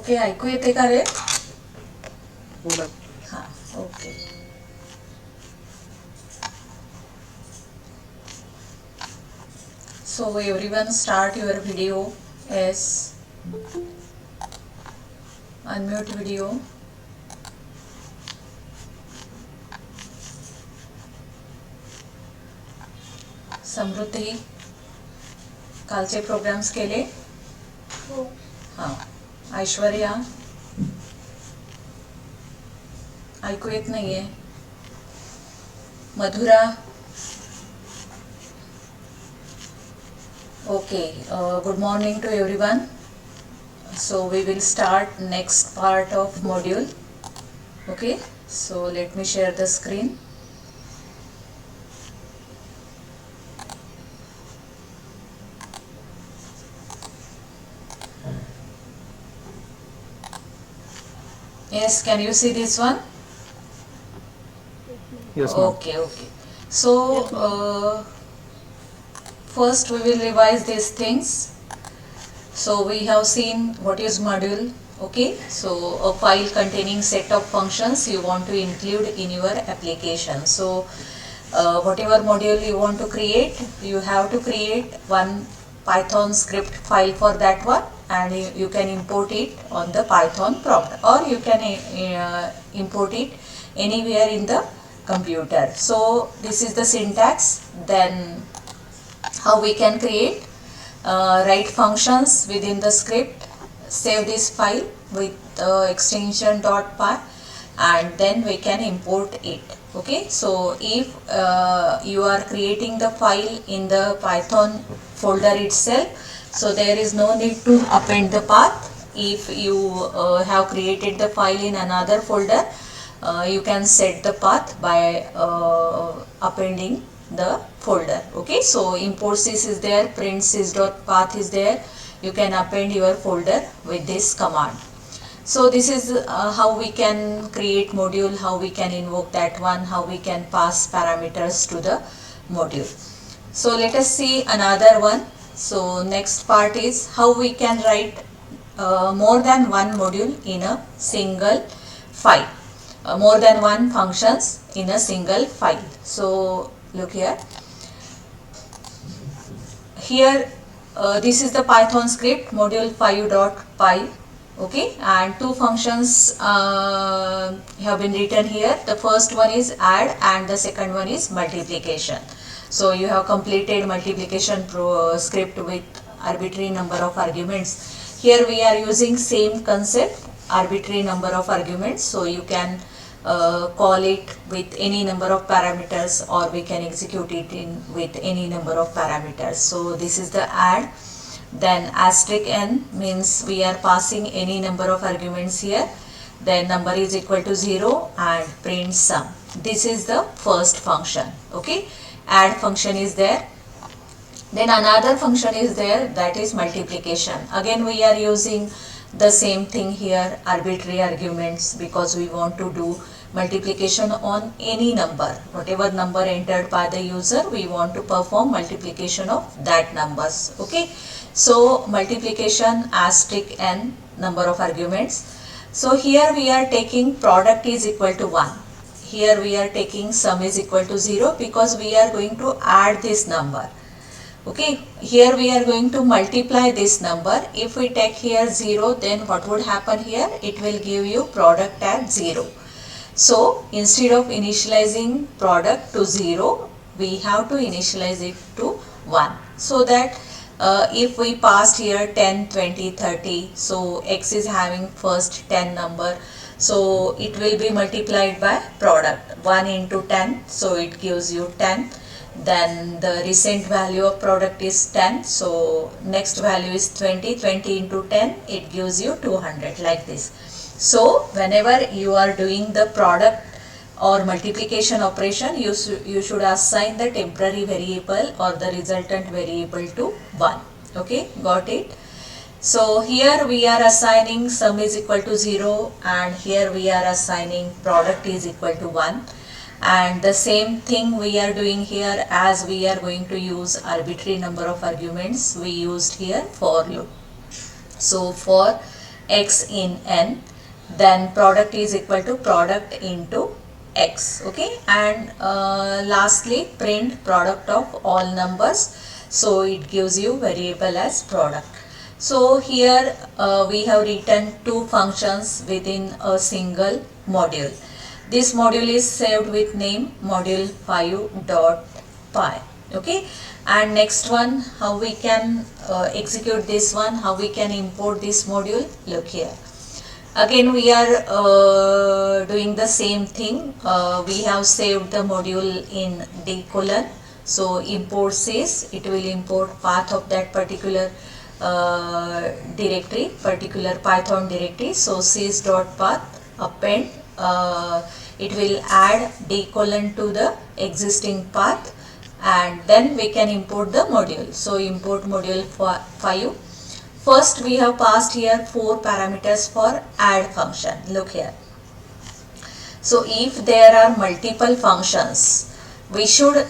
Okay, ऐकू येते का रे? बोला. हां, okay. So everyone start your video. Yes. Unmute video. समृद्धी, कालचे प्रोग्राम्स केले? हो. हां. ऐश्वर्या, ऐकू येत नाहीये. मधुरा, okay. Good morning to everyone. So we will start next part of module. Okay, so let me share the screen. Yes, can you see this one? Yes, ma'am. Okay. So first we will revise these things. So we have seen what is module. Okay, so a file containing set of functions you want to include in your application. So whatever module you want to create, you have to create one Python script file for that one, and you can import it on the Python prompt, or you can import it anywhere in the computer. So this is the syntax. Then how we can create, write functions within the script, save this file with extension .py, and then we can import it. Okay, so if you are creating the file in the Python folder itself, so there is no need to append the path. If you have created the file in another folder, you can set the path by appending the folder. Okay, so import sys is there, print sys.path is there. You can append your folder with this command. So this is how we can create module, how we can invoke that one, how we can pass parameters to the module. So let us see another one. So next part is how we can write more than one module in a single file, more than one functions in a single file. So look here. Here this is the Python script module 5.py. Okay, and two functions have been written here. The first one is add and the second one is multiplication. So you have completed multiplication script with arbitrary number of arguments. Here we are using same concept, arbitrary number of arguments. So you can call it with any number of parameters, or we can execute it with any number of parameters. So this is the add. Then asterisk n means we are passing any number of arguments here. Then number is equal to 0 and print sum. This is the first function. Okay, add function is there. Then another function is there, that is multiplication. Again we are using the same thing here, arbitrary arguments, because we want to do multiplication on any number. Whatever number entered by the user, we want to perform multiplication of that numbers. Okay, so multiplication asterisk n number of arguments. So here we are taking product is equal to 1. Here we are taking sum is equal to 0, because we are going to add this number. Okay, here we are going to multiply this number. If we take here 0, then what would happen here? It will give you product at 0. So instead of initializing product to 0, we have to initialize it to 1. So that if we passed here 10, 20, 30, so x is having first 10 number, so it will be multiplied by product 1 into 10, so it gives you 10. Then the recent value of product is 10, so next value is 20. 20 into 10, it gives you 200, like this. So whenever you are doing the product or multiplication operation, you should assign the temporary variable or the resultant variable to 1. Okay, got it? So here we are assigning sum is equal to 0, and here we are assigning product is equal to 1. And the same thing we are doing here, as we are going to use arbitrary number of arguments, we used here for loop. So for x in n, then product is equal to product into x. Okay, and lastly print product of all numbers, so it gives you variable as product. So here we have written two functions within a single module. This module is saved with name module5.py. Okay, and next one, how we can execute this one, how we can import this module. Look here, again we are doing the same thing. We have saved the module in d colon, so import says it will import path of that particular directory, particular Python directory. So sys.path append, it will add d colon to the existing path, and then we can import the module. So import module 5. First we have passed here 4 parameters for add function. Look here. So if there are multiple functions, we should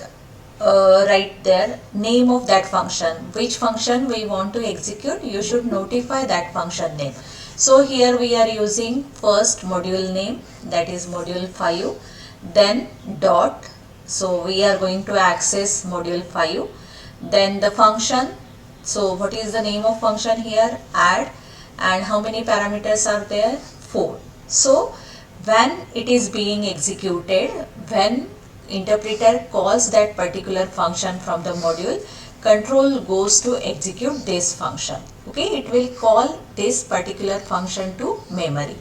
write there name of that function. Which function we want to execute, you should notify that function name. So here we are using first module name, that is module 5, then dot, so we are going to access module 5, then the function. So what is the name of function here? Add. And how many parameters are there? 4. So when it is being executed, when interpreter calls that particular function from the module, control goes to execute this function. Okay, it will call this particular function to memory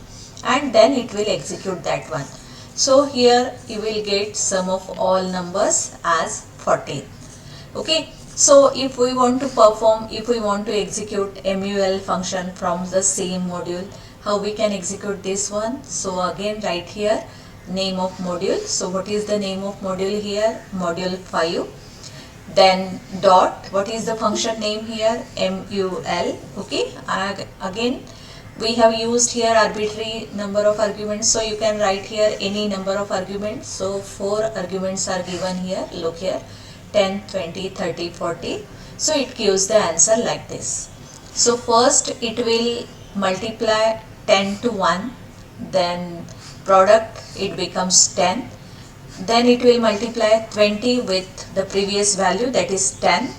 and then it will execute that one. So here you will get sum of all numbers as 14. Okay, so if we want to perform, if we want to execute mul function from the same module, how we can execute this one? So again write here name of module. So what is the name of module here? Module 5. Then dot, what is the function name here? mul. Okay, again we have used here arbitrary number of arguments, so you can write here any number of arguments. So 4 arguments are given here. Look here, 10, 20, 30, 40. So it gives the answer like this. So first it will multiply 10 to 1, then product it becomes 10, then it will multiply 20 with the previous value, that is 10,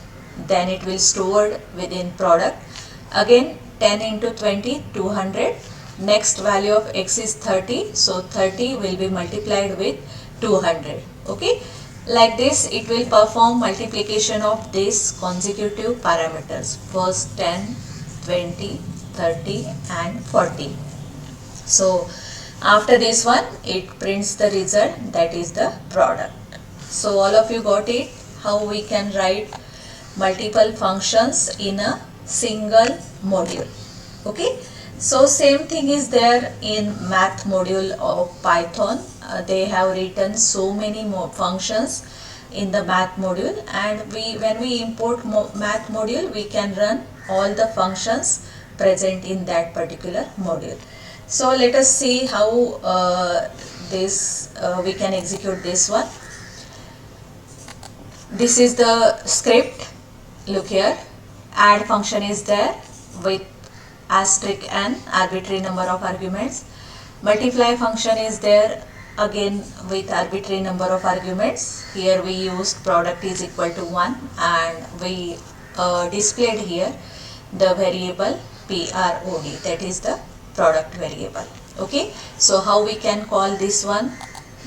then it will store within product. Again 10 into 20, 200. Next value of x is 30, so 30 will be multiplied with 200. Okay, like this it will perform multiplication of these consecutive parameters, first 10, 20, 30 and 40. So after this one it prints the result, that is the product. So all of you got it, how we can write multiple functions in a single module. Okay, so same thing is there in math module of Python. They have written so many more functions in the math module, and when we import math module we can run all the functions present in that particular module. So let us see how we can execute this one. This is the script. Look here, add function is there with asterisk n, arbitrary number of arguments. Multiply function is there again with arbitrary number of arguments. Here we used product is equal to 1 and we displayed here the variable prod, that is the product variable. Okay, so how we can call this one?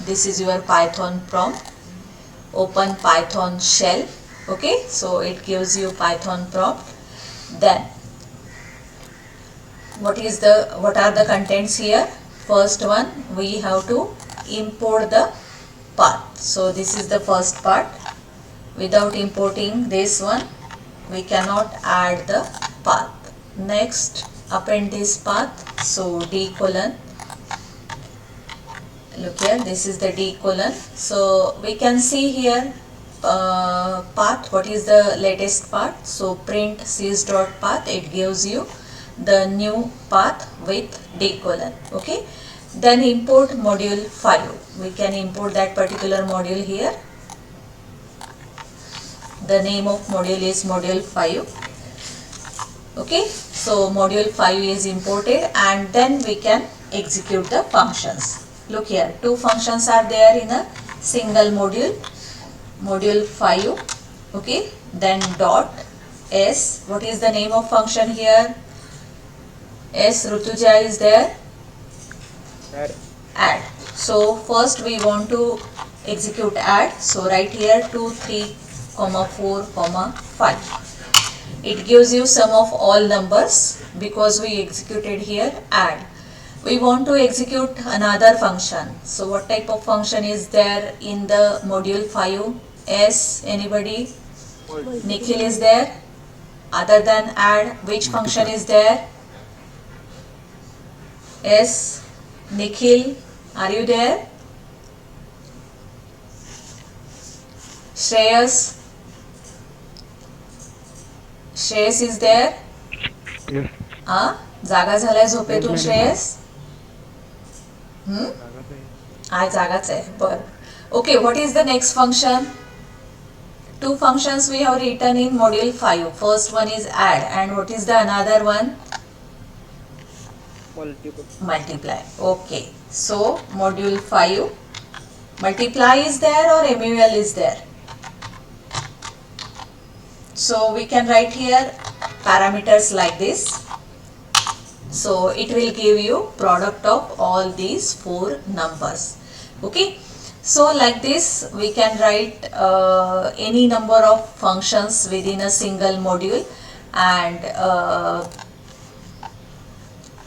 This is your Python prompt. Open Python shell. Okay, so it gives you Python prompt. Then what are the contents here? First one, we have to import the path. So this is the first part. Without importing this one we cannot add the path. Next, append this path. So d colon, look here, this is the d colon. So we can see here path, what is the latest path? So print sys.path, it gives you the new path with d colon. Okay, then import module 5. We can import that particular module here. The name of module is module 5. Okay, So module 5 is imported and then we can execute the functions. Look here, two functions are there in a single module, module 5, okay, then dot s. What is the name of function here? S, Rutuja is there? Add. Add. So first we want to execute add. So write here 2, 3, 4, 5. It gives you sum of all numbers because we executed here add. We want to execute another function. So what type of function is there in the module 5? S, anybody? Nikhil is there? Other than add, which function is there? S, Nikhil, are you there? Shreyas? Shreyas is there? जागा झालाय झोपेतून श्रेयस? आज जागाच आहे. बर. Okay, what is the next function? Two functions we have written in module 5. First one is add and what is the another one? Multiply. Okay, so module 5, multiply is there or MUL is there? So we can write here parameters like this. So it will give you product of all these 4 numbers. Okay. So like this we can write any number of functions within a single module and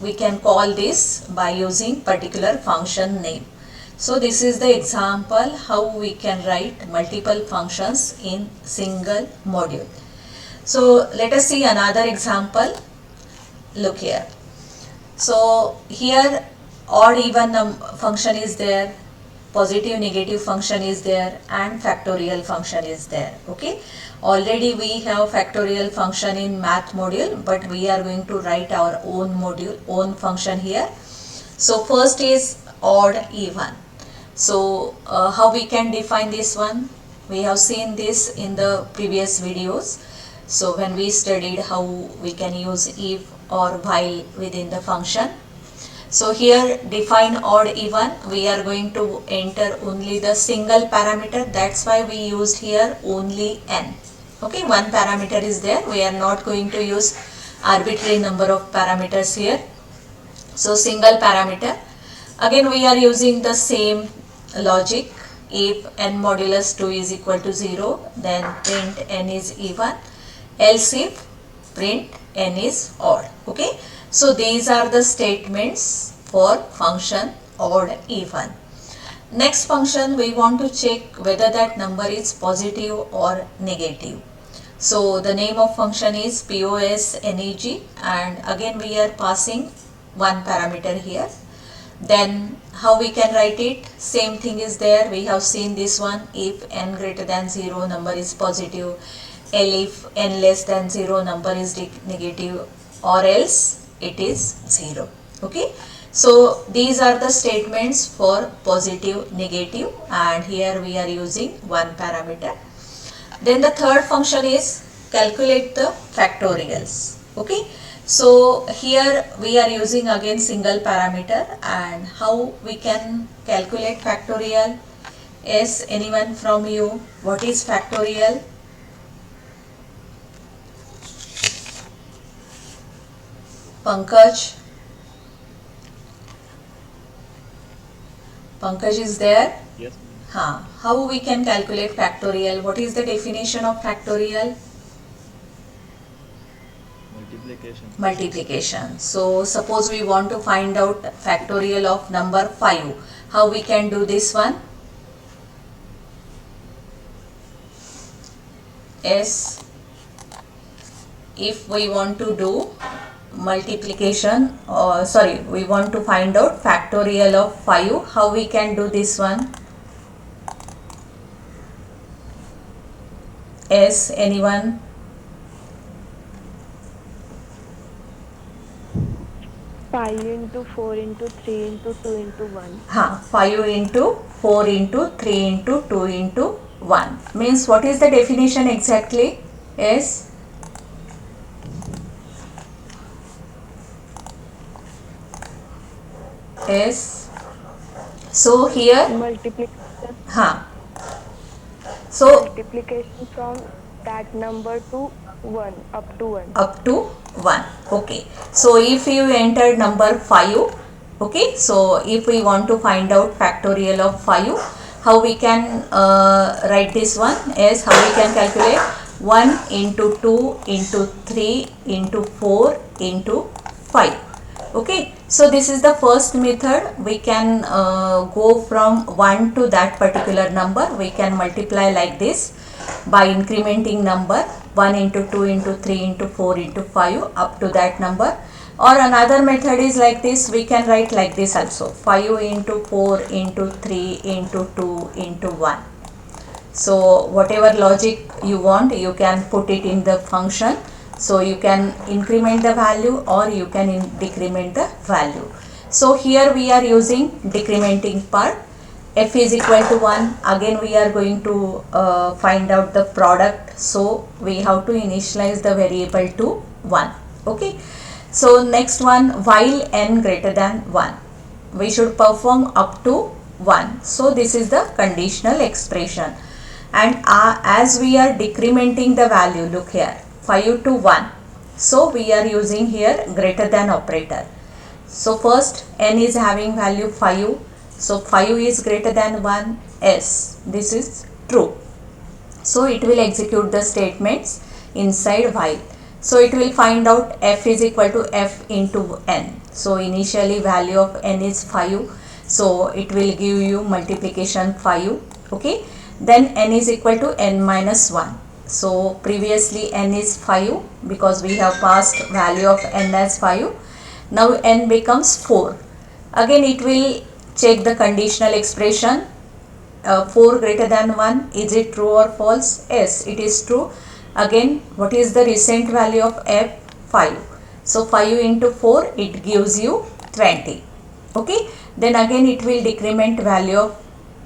we can call this by using particular function name. So this is the example how we can write multiple functions in single module. So let us see another example. Look here. So here odd even function is there, positive negative function is there and factorial function is there. Okay, already we have factorial function in math module, but we are going to write our own module, own function here. So first is odd even. So how we can define this one? We have seen this in the previous videos. So when we studied how we can use if or while within the function. So here define odd even, we are going to enter only the single parameter. That's why we used here only n. Okay, one parameter is there. We are not going to use arbitrary number of parameters here. So single parameter. Again we are using the same logic. If n modulus 2 is equal to 0, then print n is even. Else if print n is odd. Okay, so these are the statements for function odd even. Next function we want to check whether that number is positive or negative. So the name of function is POSNEG and again we are passing one parameter here. Then how we can write it? Same thing is there. We have seen this one. If n greater than 0 number is positive, if n less than 0 number is negative, or else it is 0. Okay, so these are the statements for positive, negative, and here we are using one parameter. Then the third function is calculate the factorials. Okay, so here we are using again single parameter, and how we can calculate factorial? Yes, anyone from you? What is factorial? Pankaj? Pankaj is there? Yes. How we can calculate factorial? What is the definition of factorial? Multiplication. So suppose we want to find out factorial of number 5. How we can do this one? Yes. If we want to do multiplication, we want to find out factorial of 5. How we can do this one? Yes, anyone? 5 into 4 into 3 into 2 into 1. 5 into 4 into 3 into 2 into 1 means what is the definition exactly? Yes. is, so here Multiplication. so Multiplication from that number to 1, up to 1. up to 1. Okay, so if you entered number 5, okay, so if we want to find out factorial of 5, how we can write this one is, how we can calculate 1 into 2 into 3 into 4 into 5. Okay, so this is the first method. We can go from 1 to that particular number. We can multiply like this by incrementing number 1 into 2 into 3 into 4 into 5 up to that number. Or another method is like this, we can write like this also, 5 into 4 into 3 into 2 into 1. So whatever logic you want, you can put it in the function. So you can increment the value or you can decrement the value. So here we are using decrementing part. F is equal to 1. Again we are going to find out the product. So we have to initialize the variable to 1. Okay. So next one, while n greater than 1. We should perform up to 1. So this is the conditional expression. And as we are decrementing the value, look here, 5 to 1. So we are using here greater than operator. So first n is having value 5. So 5 is greater than 1. Yes, this is true. So it will execute the statements inside while. So it will find out f is equal to f into n. So initially value of n is 5. So it will give you multiplication 5. Okay. Then n is equal to n minus 1. So previously n is 5 because we have passed value of n as 5. Now n becomes 4. Again it will check the conditional expression. 4 greater than 1, is it true or false? Yes, it is true. Again, what is the recent value of f? 5. So 5 into 4, it gives you 20. Okay. Then again it will decrement value of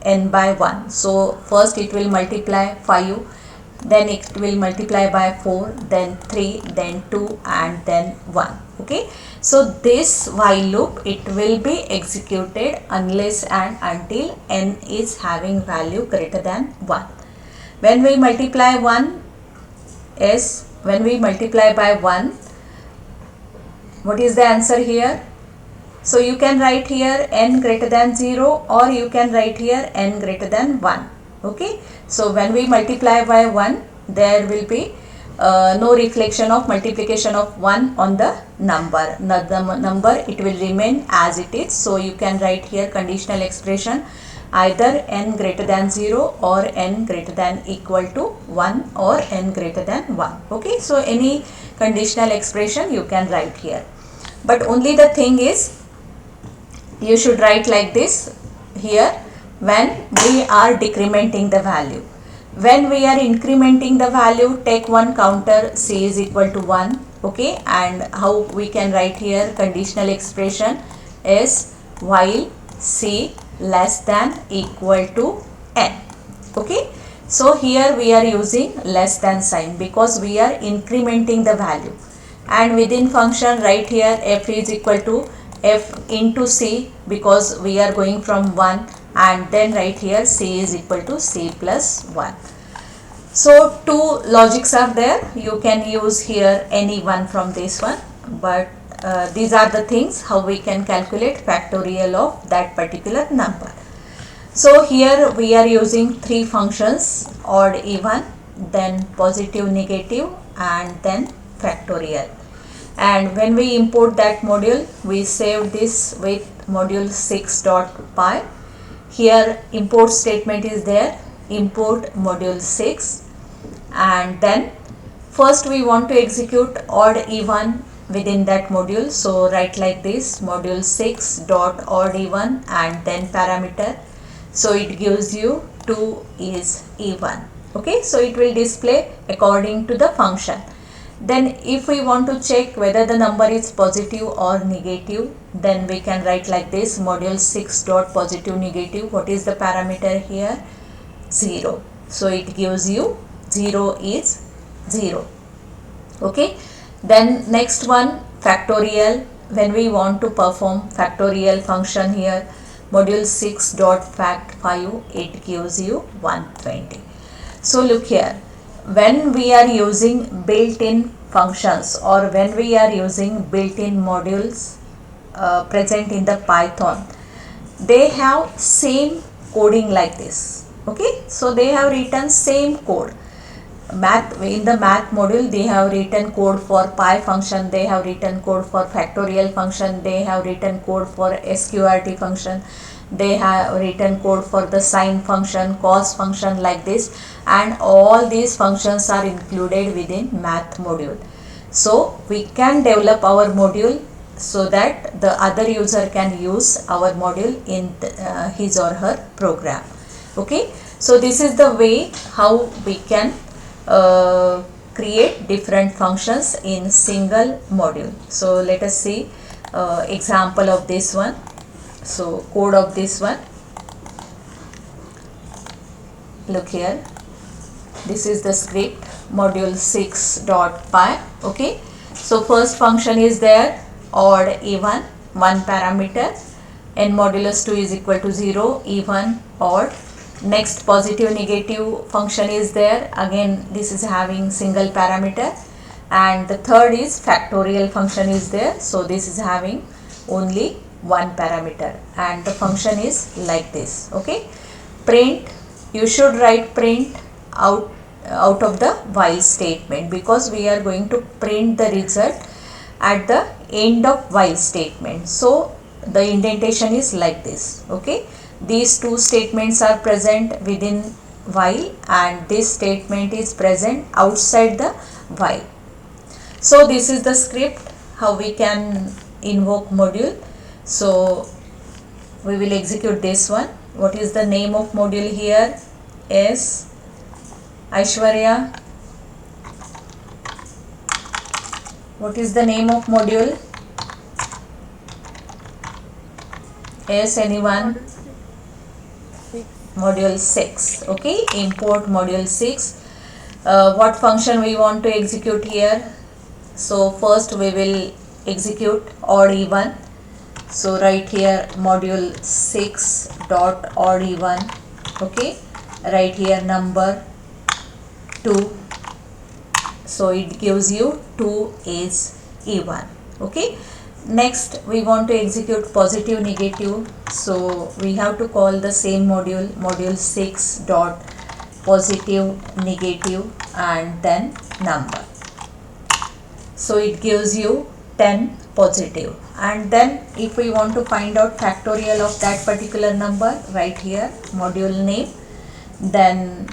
n by 1. So first it will multiply 5, then it will multiply by 4, then 3, then 2 and then 1. Okay. So this while loop, it will be executed unless and until n is having value greater than 1. When we multiply 1, is when we multiply by 1, what is the answer here? So you can write here n greater than 0 or you can write here n greater than 1. Okay. So when we multiply by 1, there will be no reflection of multiplication of 1 on the number. The number, it will remain as it is. So you can write here conditional expression either n greater than 0 or n greater than equal to 1 or n greater than 1. Okay. So any conditional expression you can write here. But only the thing is, you should write like this here when we are decrementing the value. When we are incrementing the value, take one counter, c is equal to 1. Okay. And how we can write here conditional expression is while c less than equal to n. Okay. So here we are using less than sign because we are incrementing the value. And within function, write here f is equal to f into c because we are going from 1, and then write here c is equal to c plus 1. So two logics are there. You can use here any one from this one, but these are the things how we can calculate factorial of that particular number. So here we are using three functions, odd, even, then positive, negative, and then factorial. And when we import that module, we save this with module 6.py. Here import statement is there, import module 6, and then first we want to execute odd, even within that module. So write like this, module 6.odd, even, and then parameter. So it gives you 2 is even. Okay. So it will display according to the function. Then if we want to check whether the number is positive or negative, then we can write like this, module 6.positive, negative. What is the parameter here? 0. So it gives you 0 is 0. Okay. Then next one, factorial. when we want to perform factorial function here, module 6 dot fact 5, it gives you 120. So look here, when we are using built-in functions or when we are using built-in modules present in the Python, they have same coding like this. Okay, so they have written same code. In the math module, they have written code for pi function, they have written code for factorial function, they have written code for sqrt function, they have written code for the sine function, cos function, like this, and all these functions are included within math module. So we can develop our module so that the other user can use our module in his or her program. Okay, so this is the way how we can create different functions in single module. So let us see example of this one. So code of this one, look here, this is the script module 6.py. okay, so first function is there, odd even, one parameter, n modulus 2 is equal to 0, even, odd. Next positive negative function is there, again this is having single parameter, and the third is factorial function is there, so this is having only one parameter, and the function is like this. Okay, print, you should write print out of the while statement, because we are going to print the result at the end of while statement, so the indentation is like this. Okay, these two statements are present within while and this statement is present outside the while. So this is the script how we can invoke module. So we will execute this one. What is the name of module here? Is Aishwarya. What is the name of module? Is anyone? Module 6. Okay, import module 6. What function we want to execute here? So first we will execute odd even. So write here module 6 dot odd even. Okay, write here number 2. So it gives you 2 is even. Okay, next we want to execute positive negative, so we have to call the same module 6 dot positive negative and then number. So it gives you 10 positive, and then if we want to find out factorial of that particular number, write here module name, then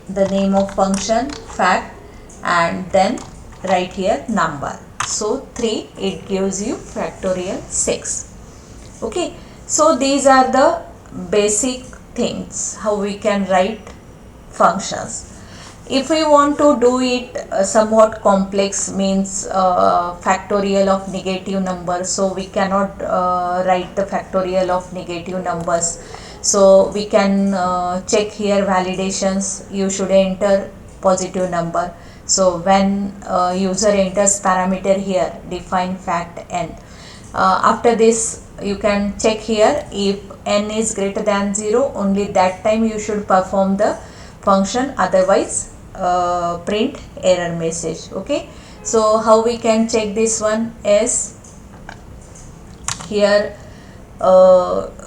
the name of function fact, and then write here number. So 3, it gives you factorial 6. Okay, so these are the basic things how we can write functions. If we want to do it somewhat complex, means factorial of negative numbers, so we cannot write the factorial of negative numbers. So we can check here validations. You should enter positive number. So when user enters parameter here, define fact n. After this you can check here, if n is greater than 0, only that time you should perform the function, otherwise print error message. Okay, so how we can check this one is here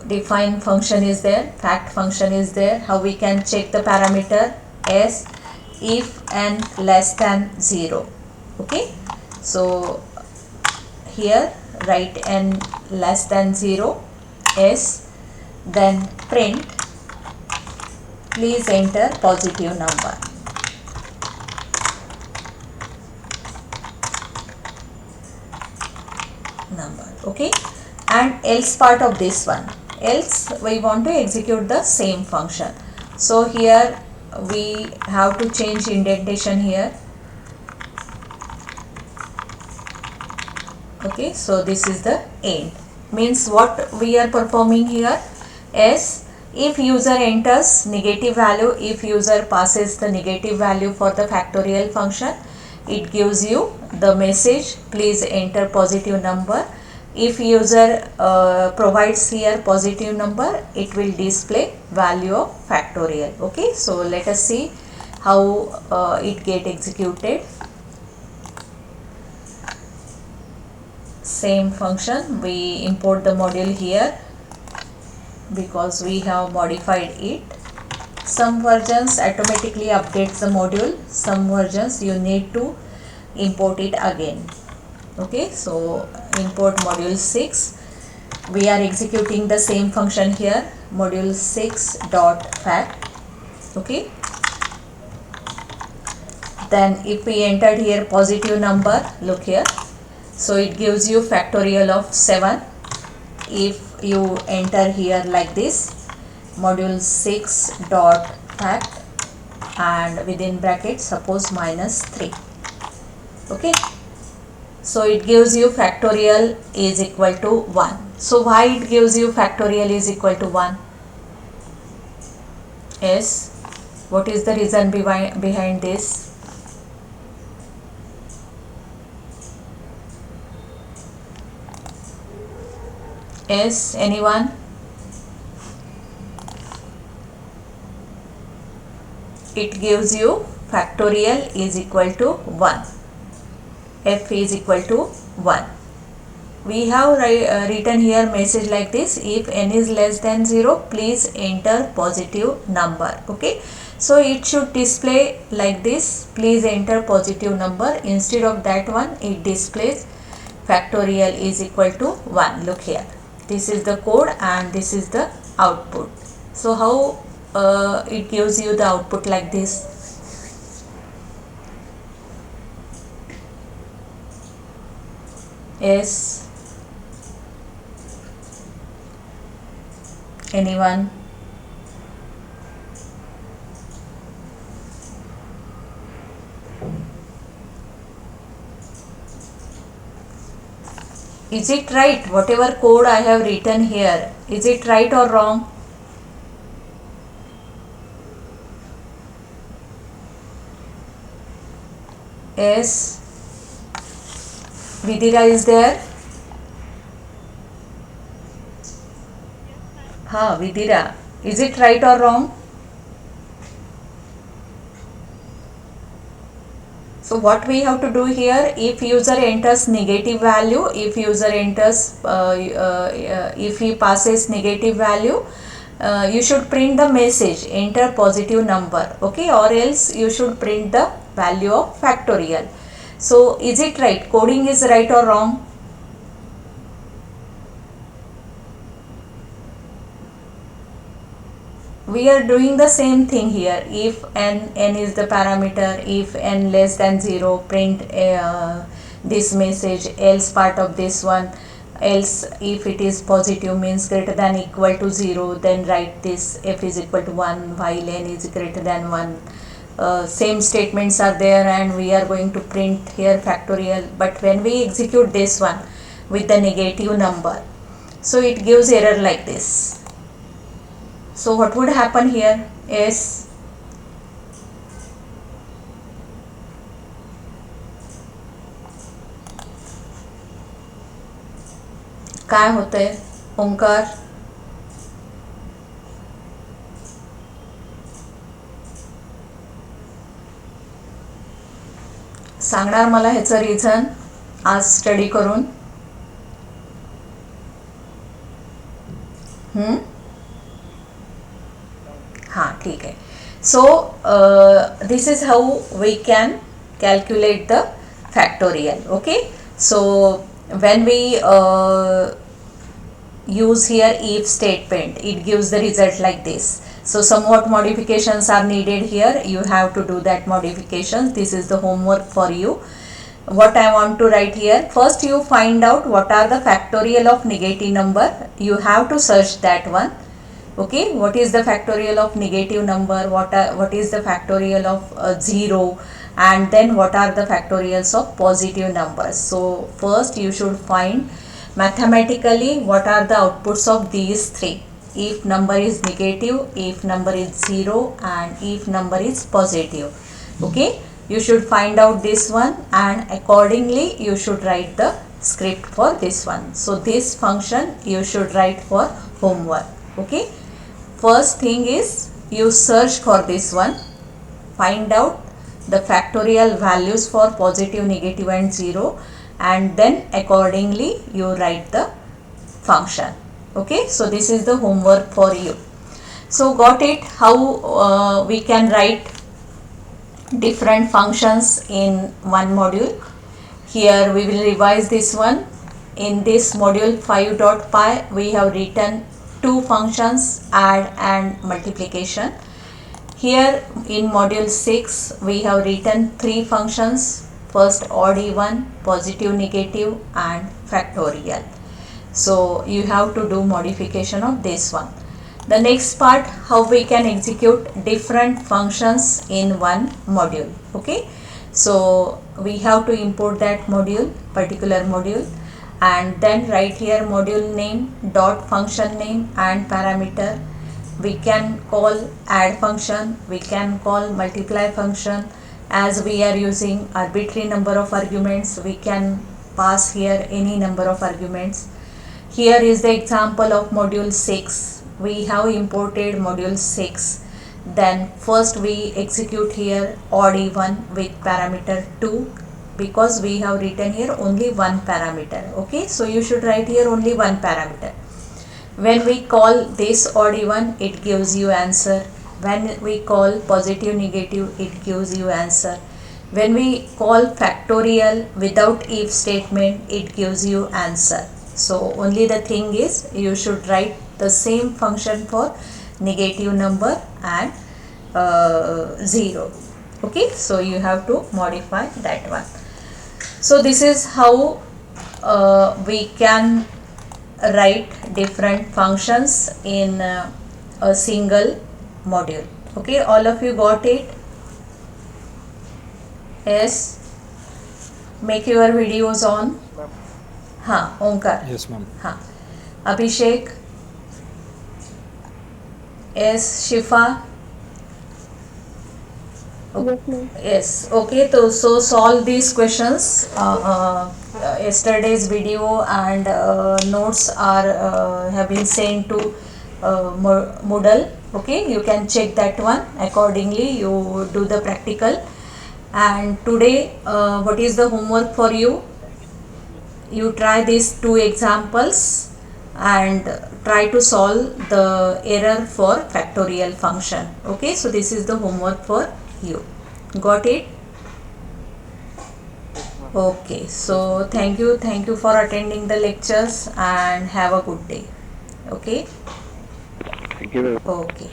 define function is there, fact function is there. How we can check the parameter is if n less than 0. Okay, so here write n less than 0 is, then print, please enter positive number. Okay, and else part of this one, else we want to execute the same function. So here we have to change indentation here. Okay, so this is the end, means what we are performing here is, if user enters negative value, if user passes the negative value for the factorial function, it gives you the message please enter positive number. if user provides here positive number, it will display value of factorial. Okay, so let us see how it get executed. Same function, we import the module here because we have modified it. Some versions automatically updates the module, some versions you need to import it again. Okay, so import module 6. We are executing the same function here, module 6 dot fact. Okay, then if we entered here positive number, look here, so it gives you factorial of 7. If you enter here like this, module 6 dot fact, and within bracket suppose minus 3. Okay, so it gives you factorial is equal to 1. So why it gives you factorial is equal to 1? Yes, what is the reason behind this? Yes, anyone? It gives you factorial is equal to 1. F is equal to 1. We have written here message like this: if n is less than 0, please enter positive number. Okay, so it should display like this: please enter positive number. Instead of that one, it displays factorial is equal to 1. Look here, this is the code and this is the output. So how it gives you the output like this? Yes, anyone? Is it right? Whatever code I have written here, is it right or wrong? Yes, Vidira is there? Vidira, is it right or wrong? So what we have to do here, if user enters negative value, if user enters, if he passes negative value, you should print the message enter positive number. Okay, or else you should print the value of factorial. So is it right? Coding is right or wrong? We are doing the same thing here. If n is the parameter, if n less than 0, print this message, else part of this one, else if it is positive means greater than equal to 0, then write this f is equal to 1 while n is greater than 1. Same statements are there and we are going to print here factorial, but when we execute this one with the negative number, so it gives error like this. So what would happen here is, काय होतंय ओंकार? सांगणार मला ह्याचं reason आज study करून? हाँ ठीक है. So this is how we can calculate the factorial. Okay, so when we use here if statement, it gives the result like this. So somewhat modifications are needed here, you have to do that modifications. This is the homework for you. What I want to write here, first you find out what are the factorial of negative number. You have to search that one. Okay, what is the factorial of negative number, what is the factorial of 0, and then what are the factorials of positive numbers. So first you should find mathematically what are the outputs of these three: if number is negative, if number is 0, and if number is positive. Okay, you should find out this one and accordingly you should write the script for this one. So this function you should write for homework. Okay, first thing is you search for this one, find out the factorial values for positive, negative and 0, and then accordingly you write the function. Okay, so this is the homework for you. So got it, how we can write different functions in one module. Here we will revise this one. In this module 5.py we have written two functions, add and multiplication. Here in module 6 we have written three functions, first odd even, positive, negative and factorial. So you have to do modification of this one. The next part, how we can execute different functions in one module. Okay, so we have to import that module, particular module, and then write here module name, dot function name and parameter. We can call add function, we can call multiply function. As we are using arbitrary number of arguments, we can pass here any number of arguments. Here is the example of module 6. We have imported module 6. Then first we execute here odd even with parameter 2, because we have written here only one parameter. Okay, so you should write here only one parameter. When we call this odd even, it gives you answer. When we call positive, negative, it gives you answer. When we call factorial without if statement, it gives you answer. So only the thing is you should write the same function for negative number and 0. Okay, so you have to modify that one. So this is how we can write different functions in a single module. Okay, all of you got it? Yes, make your videos on. हाँ, ओंकार. Yes, ma'am. हाँ, अभिषेक. Yes, Shifa. Yes, ma'am. Yes, okay, so solve these questions. Yesterday's video and notes are have been sent to Moodle. Okay, you can check that one. Accordingly you do the practical. And today what is the homework for you? You try these two examples and try to solve the error for factorial function. Okay, so this is the homework for you. Got it? Okay, so thank you for attending the lectures and have a good day. Okay. Thank you. Okay.